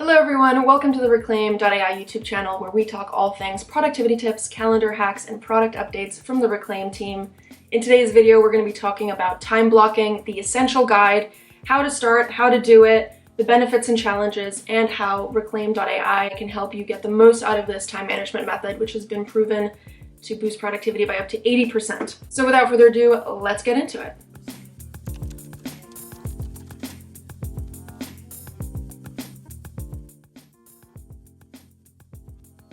Hello everyone, welcome to the Reclaim.ai YouTube channel where we talk all things productivity tips, calendar hacks, and product updates from the Reclaim team. In today's video, we're going to be talking about time blocking, the essential guide, how to start, how to do it, the benefits and challenges, and how Reclaim.ai can help you get the most out of this time management method, which has been proven to boost productivity by up to 80%. So without further ado, let's get into it.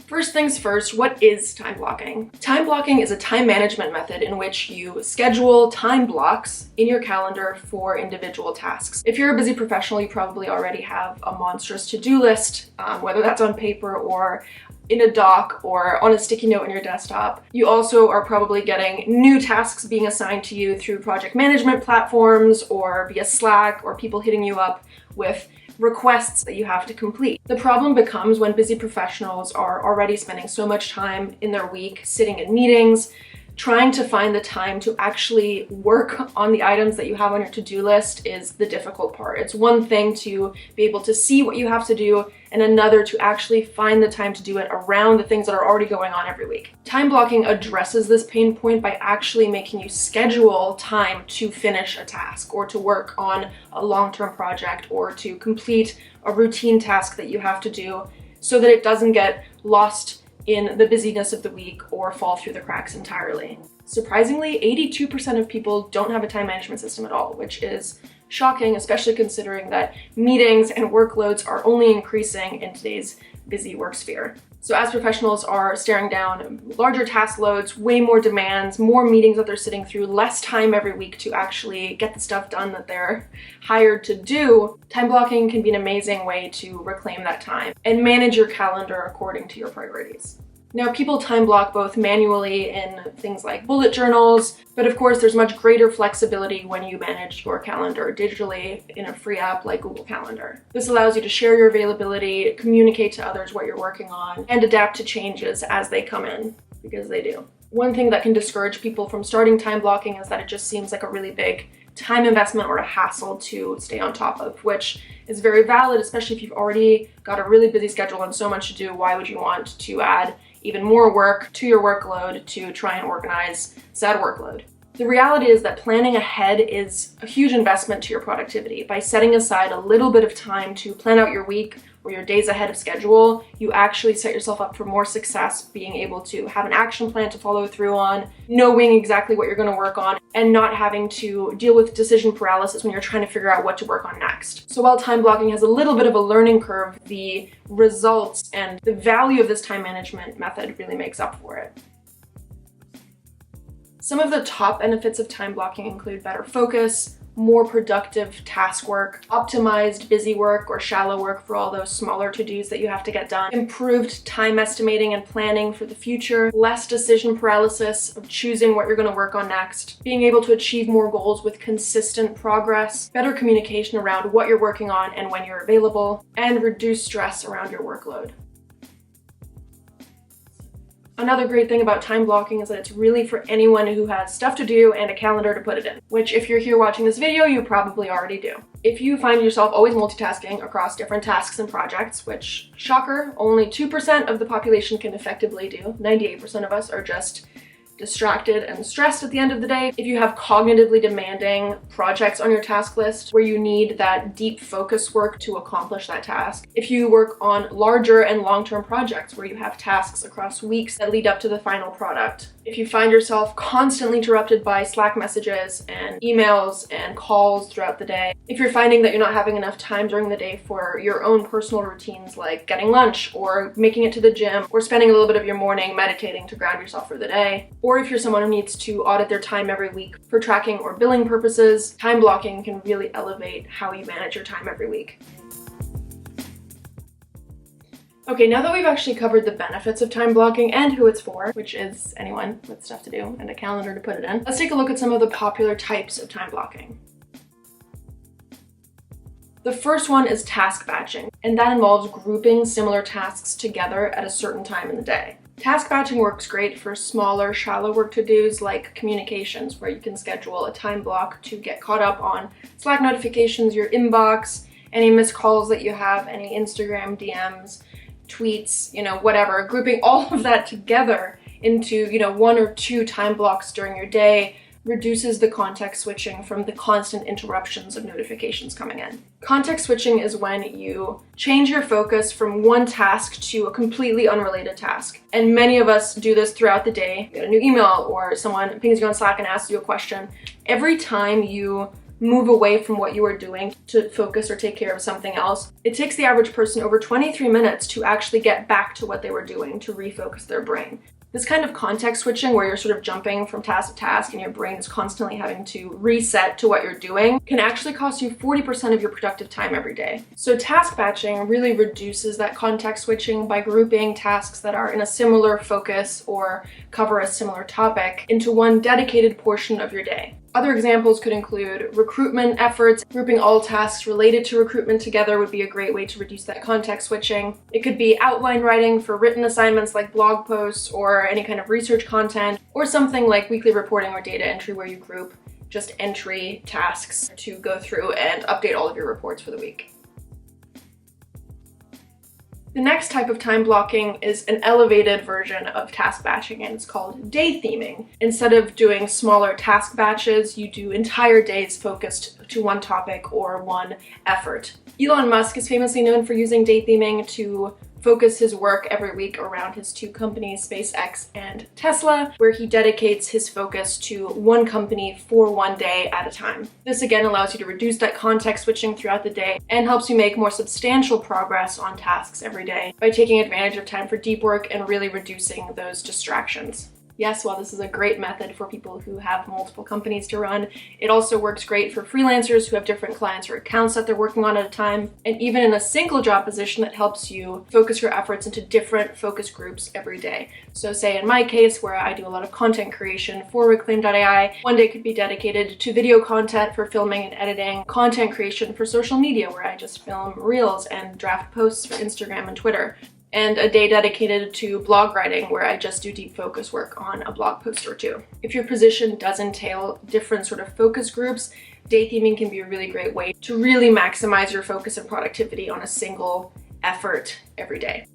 First things first, what is time blocking? Time blocking is a time management method in which you schedule time blocks in your calendar for individual tasks. If you're a busy professional, you probably already have a monstrous to-do list, whether that's on paper or in a doc or on a sticky note on your desktop. You also are probably getting new tasks being assigned to you through project management platforms or via Slack, or people hitting you up with requests that you have to complete. The problem becomes when busy professionals are already spending so much time in their week sitting in meetings, trying to find the time to actually work on the items that you have on your to-do list is the difficult part. It's one thing to be able to see what you have to do, and another to actually find the time to do it around the things that are already going on every week. Time blocking addresses this pain point by actually making you schedule time to finish a task or to work on a long-term project or to complete a routine task that you have to do so that it doesn't get lost in the busyness of the week or fall through the cracks entirely. Surprisingly, 82% of people don't have a time management system at all, which is shocking, especially considering that meetings and workloads are only increasing in today's busy work sphere. So as professionals are staring down larger task loads, way more demands, more meetings that they're sitting through, less time every week to actually get the stuff done that they're hired to do, time blocking can be an amazing way to reclaim that time and manage your calendar according to your priorities. Now, people time block both manually in things like bullet journals, but of course there's much greater flexibility when you manage your calendar digitally in a free app like Google Calendar. This allows you to share your availability, communicate to others what you're working on, and adapt to changes as they come in, because they do. One thing that can discourage people from starting time blocking is that it just seems like a really big time investment or a hassle to stay on top of, which is very valid, especially if you've already got a really busy schedule and so much to do. Why would you want to add even more work to your workload to try and organize said workload? The reality is that planning ahead is a huge investment to your productivity. By setting aside a little bit of time to plan out your week or your days ahead of schedule, you actually set yourself up for more success, being able to have an action plan to follow through on, knowing exactly what you're going to work on, and not having to deal with decision paralysis when you're trying to figure out what to work on next. So while time blocking has a little bit of a learning curve, the results and the value of this time management method really makes up for it. Some of the top benefits of time blocking include better focus, more productive task work, optimized busy work or shallow work for all those smaller to-dos that you have to get done, improved time estimating and planning for the future, less decision paralysis of choosing what you're going to work on next, being able to achieve more goals with consistent progress, better communication around what you're working on and when you're available, and reduce stress around your workload. Another great thing about time blocking is that it's really for anyone who has stuff to do and a calendar to put it in, which if you're here watching this video, you probably already do. If you find yourself always multitasking across different tasks and projects, which, shocker, only 2% of the population can effectively do, 98% of us are just distracted and stressed at the end of the day. If you have cognitively demanding projects on your task list where you need that deep focus work to accomplish that task. If you work on larger and long-term projects where you have tasks across weeks that lead up to the final product. If you find yourself constantly interrupted by Slack messages and emails and calls throughout the day. If you're finding that you're not having enough time during the day for your own personal routines like getting lunch or making it to the gym or spending a little bit of your morning meditating to ground yourself for the day. Or if you're someone who needs to audit their time every week for tracking or billing purposes, time blocking can really elevate how you manage your time every week. Okay, now that we've actually covered the benefits of time blocking and who it's for, which is anyone with stuff to do and a calendar to put it in, let's take a look at some of the popular types of time blocking. The first one is task batching, and that involves grouping similar tasks together at a certain time in the day. Task batching works great for smaller, shallow work to-dos like communications, where you can schedule a time block to get caught up on Slack notifications, your inbox, any missed calls that you have, any Instagram DMs, tweets, whatever, grouping all of that together into, 1 or 2 time blocks during your day reduces the context switching from the constant interruptions of notifications coming in. Context switching is when you change your focus from one task to a completely unrelated task. And many of us do this throughout the day. You get a new email or someone pings you on Slack and asks you a question. Every time you move away from what you are doing to focus or take care of something else, it takes the average person over 23 minutes to actually get back to what they were doing, to refocus their brain. This kind of context switching, where you're sort of jumping from task to task and your brain is constantly having to reset to what you're doing, can actually cost you 40% of your productive time every day. So task batching really reduces that context switching by grouping tasks that are in a similar focus or cover a similar topic into one dedicated portion of your day. Other examples could include recruitment efforts. Grouping all tasks related to recruitment together would be a great way to reduce that context switching. It could be outline writing for written assignments like blog posts or any kind of research content, or something like weekly reporting or data entry where you group just entry tasks to go through and update all of your reports for the week. The next type of time blocking is an elevated version of task batching, and it's called day theming. Instead of doing smaller task batches, you do entire days focused to one topic or one effort. Elon Musk is famously known for using day theming to focus his work every week around his 2 companies, SpaceX and Tesla, where he dedicates his focus to one company for one day at a time. This again allows you to reduce that context switching throughout the day and helps you make more substantial progress on tasks every day by taking advantage of time for deep work and really reducing those distractions. Yes, while this is a great method for people who have multiple companies to run, it also works great for freelancers who have different clients or accounts that they're working on at a time, and even in a single job position that helps you focus your efforts into different focus groups every day. So say in my case, where I do a lot of content creation for Reclaim.ai, one day could be dedicated to video content for filming and editing, content creation for social media, where I just film reels and draft posts for Instagram and Twitter, and a day dedicated to blog writing, where I just do deep focus work on a blog post or 2. If your position does entail different sort of focus groups, day theming can be a really great way to really maximize your focus and productivity on a single effort every day.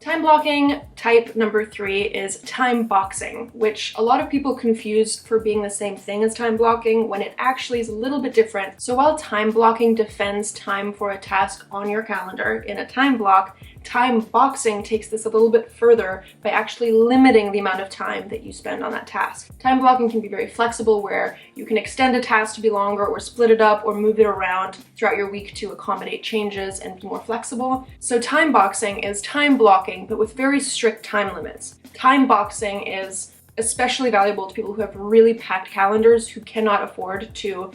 Time blocking type number 3 is time boxing, which a lot of people confuse for being the same thing as time blocking when it actually is a little bit different. So while time blocking defends time for a task on your calendar in a time block, time boxing takes this a little bit further by actually limiting the amount of time that you spend on that task. Time blocking can be very flexible, where you can extend a task to be longer or split it up or move it around throughout your week to accommodate changes and be more flexible. So time boxing is time blocking, but with very strict time limits. Time boxing is especially valuable to people who have really packed calendars, who cannot afford to,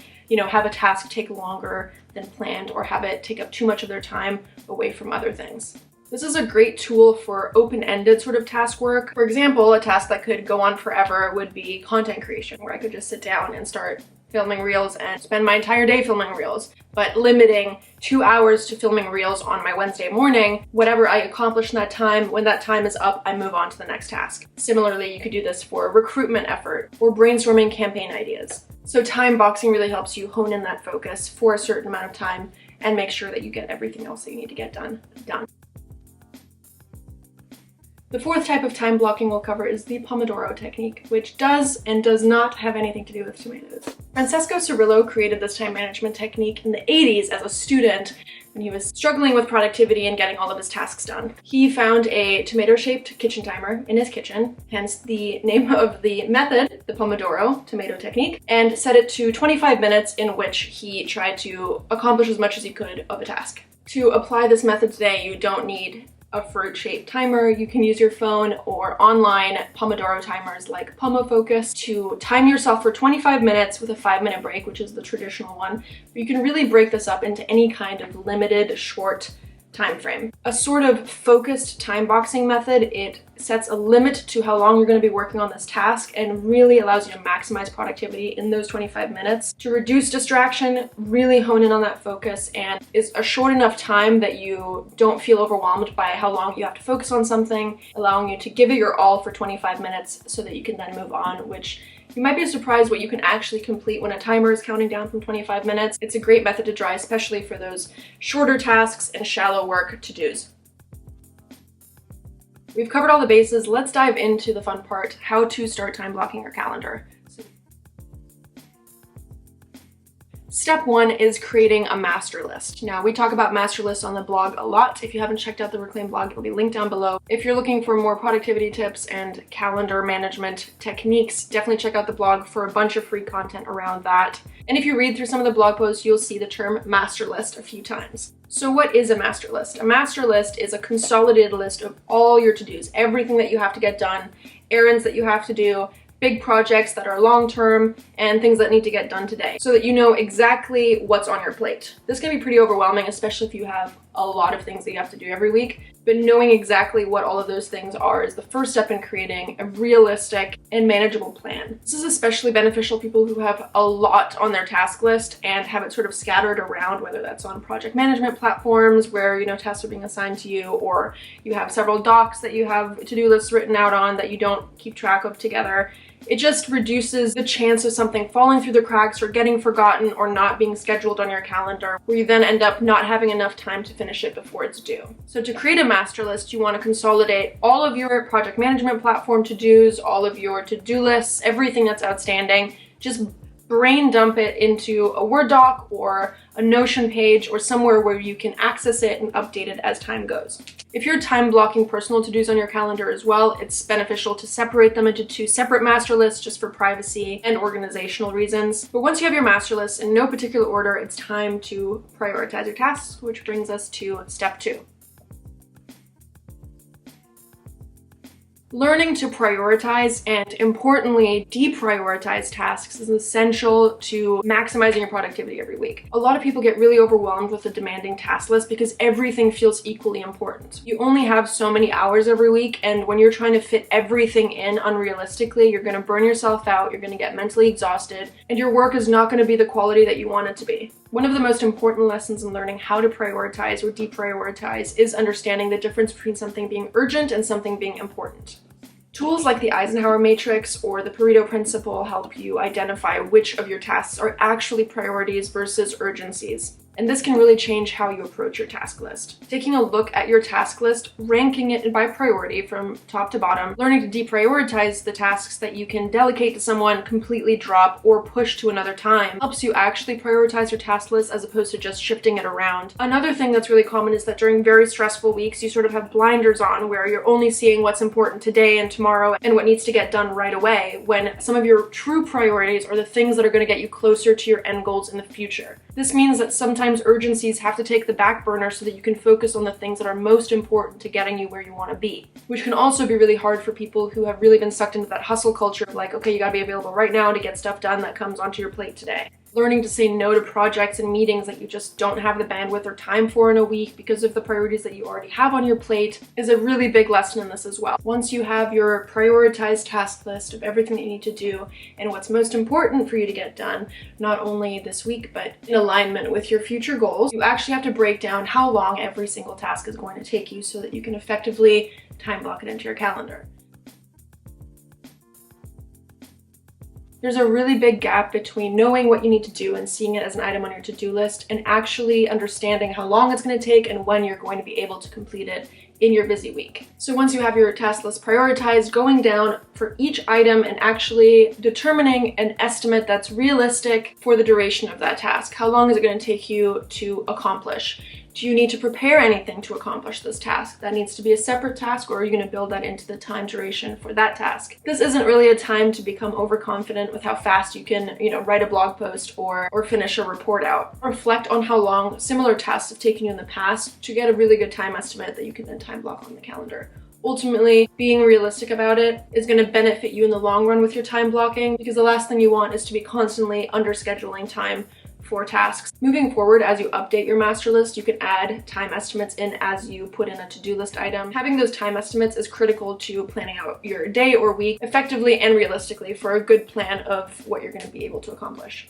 have a task take longer than planned or have it take up too much of their time away from other things. This is a great tool for open-ended sort of task work. For example, a task that could go on forever would be content creation, where I could just sit down and start filming reels and spend my entire day filming reels, but limiting 2 hours to filming reels on my Wednesday morning. Whatever I accomplish in that time, when that time is up, I move on to the next task. Similarly, you could do this for a recruitment effort or brainstorming campaign ideas. So time boxing really helps you hone in that focus for a certain amount of time and make sure that you get everything else that you need to get done. The 4th type of time blocking we'll cover is the Pomodoro technique, which does and does not have anything to do with tomatoes. Francesco Cirillo created this time management technique in the 80s as a student when he was struggling with productivity and getting all of his tasks done. He found a tomato-shaped kitchen timer in his kitchen, hence the name of the method, the Pomodoro tomato technique, and set it to 25 minutes in which he tried to accomplish as much as he could of a task. To apply this method today, you don't need a fruit-shaped timer. You can use your phone or online Pomodoro timers like PomoFocus to time yourself for 25 minutes with a 5-minute break, which is the traditional one. But you can really break this up into any kind of limited short time frame. A sort of focused time boxing method, it sets a limit to how long you're going to be working on this task and really allows you to maximize productivity in those 25 minutes to reduce distraction, really hone in on that focus, and is a short enough time that you don't feel overwhelmed by how long you have to focus on something, allowing you to give it your all for 25 minutes so that you can then move on, which You might be surprised what you can actually complete when a timer is counting down from 25 minutes. It's a great method to try, especially for those shorter tasks and shallow work to-dos. We've covered all the bases. Let's dive into the fun part, how to start time blocking your calendar. Step 1 is creating a master list. Now, we talk about master lists on the blog a lot. If you haven't checked out the Reclaim blog, it'll be linked down below. If you're looking for more productivity tips and calendar management techniques, definitely check out the blog for a bunch of free content around that. And if you read through some of the blog posts, you'll see the term master list a few times. So what is a master list? A master list is a consolidated list of all your to-dos, everything that you have to get done, errands that you have to do, big projects that are long-term, and things that need to get done today, so that you know exactly what's on your plate. This can be pretty overwhelming, especially if you have a lot of things that you have to do every week, but knowing exactly what all of those things are is the first step in creating a realistic and manageable plan. This is especially beneficial to people who have a lot on their task list and have it sort of scattered around, whether that's on project management platforms where, tasks are being assigned to you, or you have several docs that you have to-do lists written out on that you don't keep track of together. It just reduces the chance of something falling through the cracks or getting forgotten or not being scheduled on your calendar, where you then end up not having enough time to finish it before it's due. So to create a master list, you want to consolidate all of your project management platform to-dos, all of your to-do lists, everything that's outstanding. Just brain dump it into a Word doc or a Notion page or somewhere where you can access it and update it as time goes. If you're time blocking personal to-dos on your calendar as well, it's beneficial to separate them into 2 separate master lists just for privacy and organizational reasons. But once you have your master list in no particular order, it's time to prioritize your tasks, which brings us to step 2. Learning to prioritize and, importantly, deprioritize tasks is essential to maximizing your productivity every week. A lot of people get really overwhelmed with a demanding task list because everything feels equally important. You only have so many hours every week, and when you're trying to fit everything in unrealistically, you're going to burn yourself out, you're going to get mentally exhausted, and your work is not going to be the quality that you want it to be. One of the most important lessons in learning how to prioritize or deprioritize is understanding the difference between something being urgent and something being important. Tools like the Eisenhower matrix or the Pareto principle help you identify which of your tasks are actually priorities versus urgencies. And this can really change how you approach your task list. Taking a look at your task list, ranking it by priority from top to bottom, learning to deprioritize the tasks that you can delegate to someone, completely drop, or push to another time helps you actually prioritize your task list as opposed to just shifting it around. Another thing that's really common is that during very stressful weeks, you sort of have blinders on where you're only seeing what's important today and tomorrow and what needs to get done right away, when some of your true priorities are the things that are going to get you closer to your end goals in the future. This means that sometimes urgencies have to take the back burner so that you can focus on the things that are most important to getting you where you want to be, which can also be really hard for people who have really been sucked into that hustle culture of like, okay, you gotta be available right now to get stuff done that comes onto your plate today. Learning to say no to projects and meetings that you just don't have the bandwidth or time for in a week because of the priorities that you already have on your plate is a really big lesson in this as well. Once you have your prioritized task list of everything that you need to do and what's most important for you to get done, not only this week, but in alignment with your future goals, you actually have to break down how long every single task is going to take you so that you can effectively time block it into your calendar. There's a really big gap between knowing what you need to do and seeing it as an item on your to-do list and actually understanding how long it's going to take and when you're going to be able to complete it in your busy week. So once you have your task list prioritized, going down for each item and actually determining an estimate that's realistic for the duration of that task. How long is it going to take you to accomplish? Do you need to prepare anything to accomplish this task? That needs to be a separate task, or are you going to build that into the time duration for that task? This isn't really a time to become overconfident with how fast you can, write a blog post or finish a report out. Reflect on how long similar tasks have taken you in the past to get a really good time estimate that you can then time block on the calendar. Ultimately, being realistic about it is going to benefit you in the long run with your time blocking, because the last thing you want is to be constantly under-scheduling time for tasks. Moving forward, as you update your master list, you can add time estimates in as you put in a to-do list item. Having those time estimates is critical to planning out your day or week effectively and realistically for a good plan of what you're going to be able to accomplish.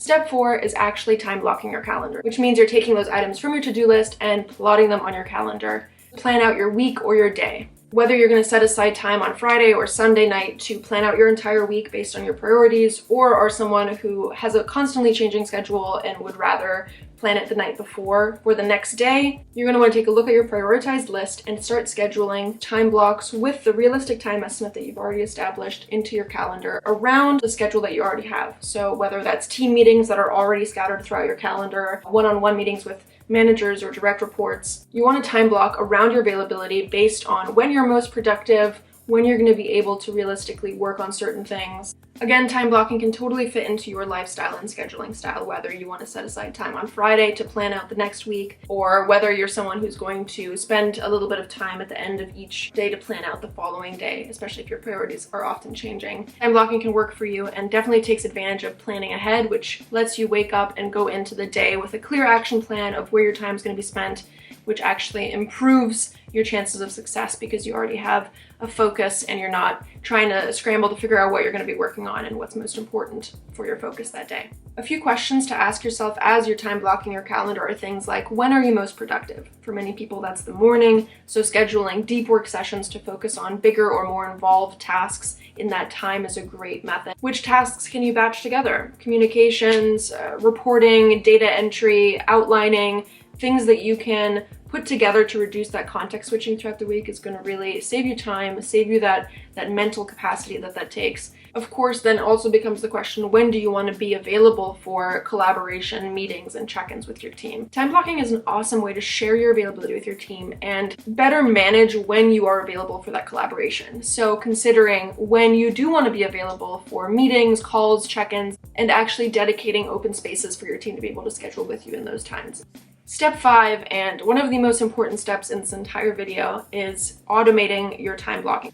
Step 4 is actually time blocking your calendar, which means you're taking those items from your to-do list and plotting them on your calendar. Plan out your week or your day. Whether you're going to set aside time on Friday or Sunday night to plan out your entire week based on your priorities, or are someone who has a constantly changing schedule and would rather plan it the night before for the next day, you're going to want to take a look at your prioritized list and start scheduling time blocks with the realistic time estimate that you've already established into your calendar around the schedule that you already have. So whether that's team meetings that are already scattered throughout your calendar, one-on-one meetings with managers or direct reports, you want to time block around your availability based on when you're most productive, when you're going to be able to realistically work on certain things. Again, time blocking can totally fit into your lifestyle and scheduling style, whether you want to set aside time on Friday to plan out the next week, or whether you're someone who's going to spend a little bit of time at the end of each day to plan out the following day, especially if your priorities are often changing. Time blocking can work for you and definitely takes advantage of planning ahead, which lets you wake up and go into the day with a clear action plan of where your time is going to be spent, which actually improves your chances of success because you already have a focus and you're not trying to scramble to figure out what you're going to be working on and what's most important for your focus that day. A few questions to ask yourself as you're time blocking your calendar are things like, when are you most productive? For many people, that's the morning, so scheduling deep work sessions to focus on bigger or more involved tasks in that time is a great method. Which tasks can you batch together? Communications, reporting, data entry, outlining, things that you can put together to reduce that context switching throughout the week is going to really save you time, save you that mental capacity that takes. Of course, then also becomes the question, when do you want to be available for collaboration, meetings, and check-ins with your team? Time blocking is an awesome way to share your availability with your team and better manage when you are available for that collaboration. So considering when you do want to be available for meetings, calls, check-ins, and actually dedicating open spaces for your team to be able to schedule with you in those times. Step 5, and one of the most important steps in this entire video, is automating your time blocking.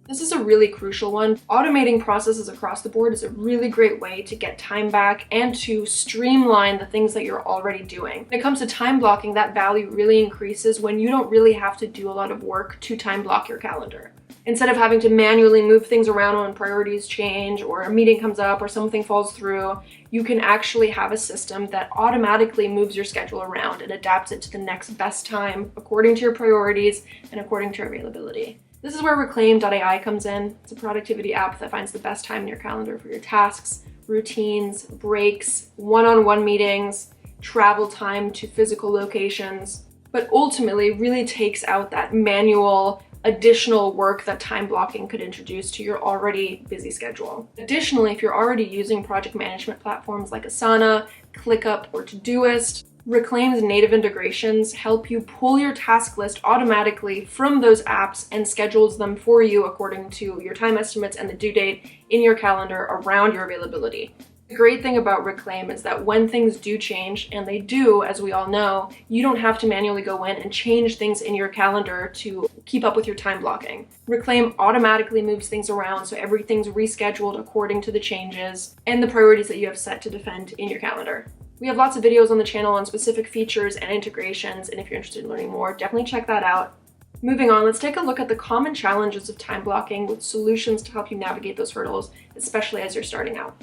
This is a really crucial one. Automating processes across the board is a really great way to get time back and to streamline the things that you're already doing. When it comes to time blocking, that value really increases when you don't really have to do a lot of work to time block your calendar. Instead of having to manually move things around when priorities change or a meeting comes up or something falls through, you can actually have a system that automatically moves your schedule around and adapts it to the next best time according to your priorities and according to your availability. This is where Reclaim.ai comes in. It's a productivity app that finds the best time in your calendar for your tasks, routines, breaks, one-on-one meetings, travel time to physical locations, but ultimately really takes out that manual additional work that time blocking could introduce to your already busy schedule. Additionally, if you're already using project management platforms like Asana, ClickUp, or Todoist, Reclaim's native integrations help you pull your task list automatically from those apps and schedules them for you according to your time estimates and the due date in your calendar around your availability. The great thing about Reclaim is that when things do change, and they do, as we all know, you don't have to manually go in and change things in your calendar to keep up with your time blocking. Reclaim automatically moves things around so everything's rescheduled according to the changes and the priorities that you have set to defend in your calendar. We have lots of videos on the channel on specific features and integrations, and if you're interested in learning more, definitely check that out. Moving on, let's take a look at the common challenges of time blocking with solutions to help you navigate those hurdles, especially as you're starting out.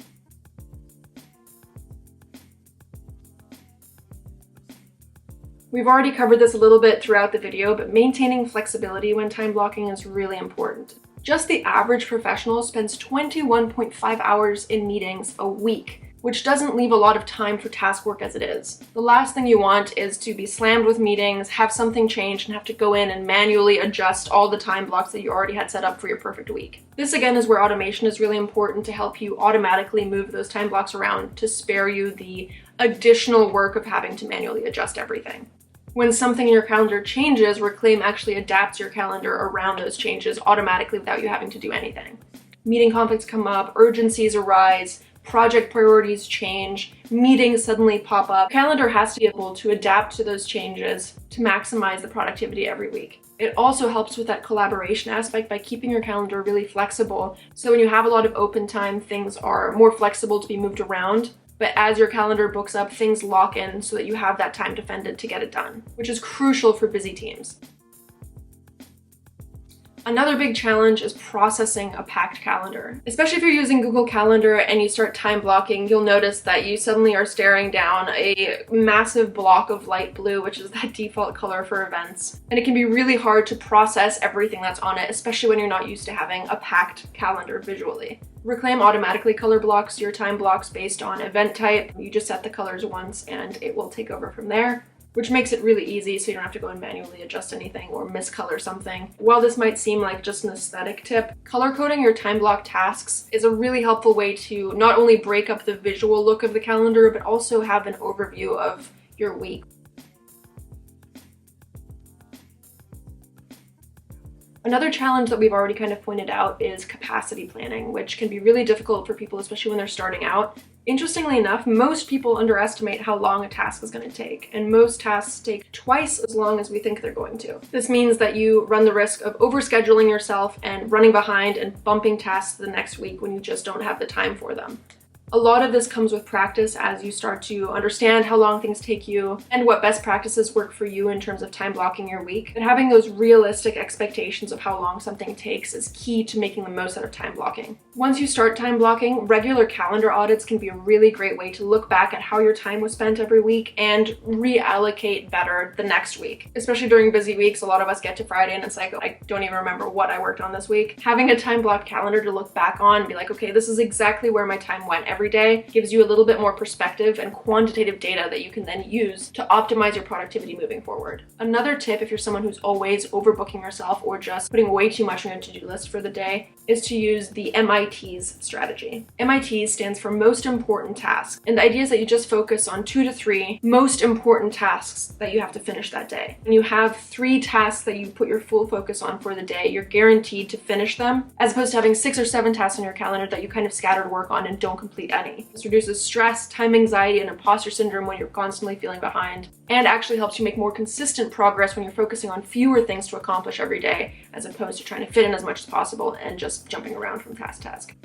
We've already covered this a little bit throughout the video, but maintaining flexibility when time blocking is really important. Just the average professional spends 21.5 hours in meetings a week, which doesn't leave a lot of time for task work as it is. The last thing you want is to be slammed with meetings, have something change, and have to go in and manually adjust all the time blocks that you already had set up for your perfect week. This again is where automation is really important to help you automatically move those time blocks around to spare you the additional work of having to manually adjust everything. When something in your calendar changes, Reclaim actually adapts your calendar around those changes automatically without you having to do anything. Meeting conflicts come up, urgencies arise, project priorities change, meetings suddenly pop up. Calendar has to be able to adapt to those changes to maximize the productivity every week. It also helps with that collaboration aspect by keeping your calendar really flexible. So when you have a lot of open time, things are more flexible to be moved around. But as your calendar books up, things lock in so that you have that time defended to get it done, which is crucial for busy teams. Another big challenge is processing a packed calendar. Especially if you're using Google Calendar and you start time blocking, you'll notice that you suddenly are staring down a massive block of light blue, which is that default color for events. And it can be really hard to process everything that's on it, especially when you're not used to having a packed calendar visually. Reclaim automatically color blocks your time blocks based on event type. You just set the colors once and it will take over from there, which makes it really easy so you don't have to go and manually adjust anything or miscolor something. While this might seem like just an aesthetic tip, color coding your time block tasks is a really helpful way to not only break up the visual look of the calendar, but also have an overview of your week. Another challenge that we've already kind of pointed out is capacity planning, which can be really difficult for people, especially when they're starting out. Interestingly enough, most people underestimate how long a task is going to take, and most tasks take twice as long as we think they're going to. This means that you run the risk of overscheduling yourself and running behind and bumping tasks to the next week when you just don't have the time for them. A lot of this comes with practice as you start to understand how long things take you and what best practices work for you in terms of time blocking your week. And having those realistic expectations of how long something takes is key to making the most out of time blocking. Once you start time blocking, regular calendar audits can be a really great way to look back at how your time was spent every week and reallocate better the next week. Especially during busy weeks, a lot of us get to Friday and it's like, I don't even remember what I worked on this week. Having a time blocked calendar to look back on and be like, okay, this is exactly where my time went every day gives you a little bit more perspective and quantitative data that you can then use to optimize your productivity moving forward. Another tip, if you're someone who's always overbooking yourself or just putting way too much on your to-do list for the day, is to use the MIT's strategy. MIT stands for most important tasks, and the idea is that you just focus on 2 to 3 most important tasks that you have to finish that day. When you have 3 tasks that you put your full focus on for the day, you're guaranteed to finish them, as opposed to having 6 or 7 tasks on your calendar that you kind of scattered work on and don't complete any. This reduces stress, time anxiety, and imposter syndrome when you're constantly feeling behind, and actually helps you make more consistent progress when you're focusing on fewer things to accomplish every day, as opposed to trying to fit in as much as possible and just jumping around from task to task.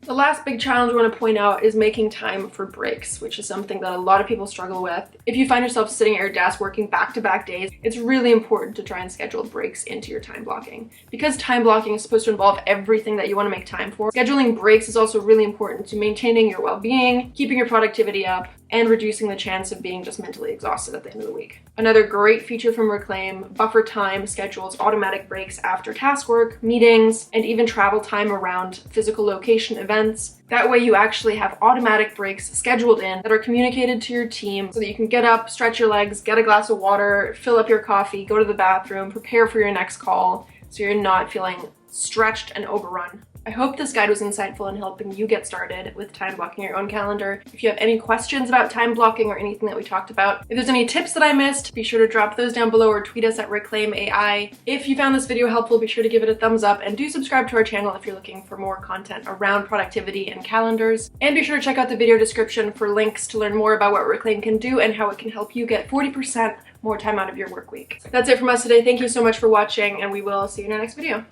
The last big challenge I want to point out is making time for breaks, which is something that a lot of people struggle with. If you find yourself sitting at your desk working back-to-back days, it's really important to try and schedule breaks into your time blocking. Because time blocking is supposed to involve everything that you want to make time for, scheduling breaks is also really important to maintaining your well-being, keeping your productivity up, and reducing the chance of being just mentally exhausted at the end of the week. Another great feature from Reclaim, buffer time schedules automatic breaks after task work, meetings, and even travel time around physical location events. That way you actually have automatic breaks scheduled in that are communicated to your team so that you can get up, stretch your legs, get a glass of water, fill up your coffee, go to the bathroom, prepare for your next call so you're not feeling stretched and overrun. I hope this guide was insightful in helping you get started with time blocking your own calendar. If you have any questions about time blocking or anything that we talked about, if there's any tips that I missed, be sure to drop those down below or tweet us at Reclaim.ai. If you found this video helpful, be sure to give it a thumbs up and do subscribe to our channel if you're looking for more content around productivity and calendars. And be sure to check out the video description for links to learn more about what Reclaim can do and how it can help you get 40% more time out of your work week. That's it from us today. Thank you so much for watching, and we will see you in our next video.